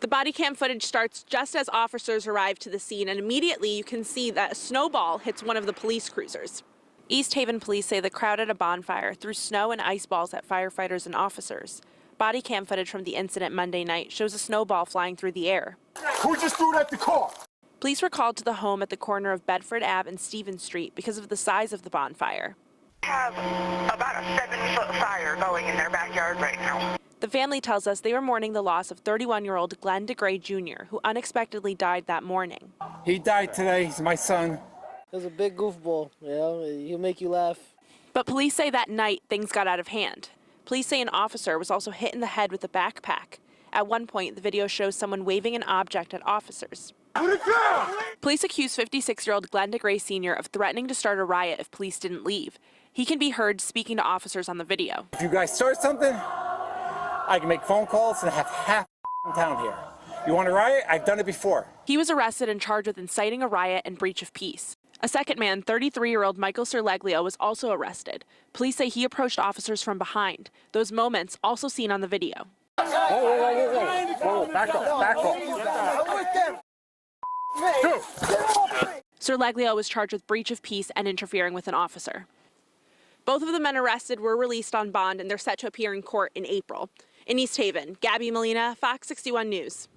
The body cam footage starts just as officers arrive to the scene, and immediately you can see that a snowball hits one of the police cruisers. East Haven police say the crowd at a bonfire threw snow and ice balls at firefighters and officers. Body cam footage from the incident Monday night shows a snowball flying through the air. Who just threw it at the car? Police were called to the home at the corner of Bedford Ave and Stevens Street because of the size of the bonfire. Have about a 7-foot fire going in their backyard right now. The family tells us they were mourning the loss of 31-year-old Glenn Degray Jr., who unexpectedly died that morning. He died today. He's my son. It was a big goofball, you know, he'll make you laugh. But police say that night things got out of hand. Police say an officer was also hit in the head with a backpack. At one point, the video shows someone waving an object at officers. Police accuse 56-year-old Glenn Degray Sr. of threatening to start a riot if police didn't leave. He can be heard speaking to officers on the video. If you guys start something, I can make phone calls and have half town here. You want a riot? I've done it before. He was arrested and charged with inciting a riot and breach of peace. A second man, 33-year-old Michael Ciarleglio, was also arrested. Police say he approached officers from behind. Those moments also seen on the video. Whoa, back off. Ciarleglio was charged with breach of peace and interfering with an officer. Both of the men arrested were released on bond, and they're set to appear in court in April. In East Haven, Gabby Molina, Fox 61 News.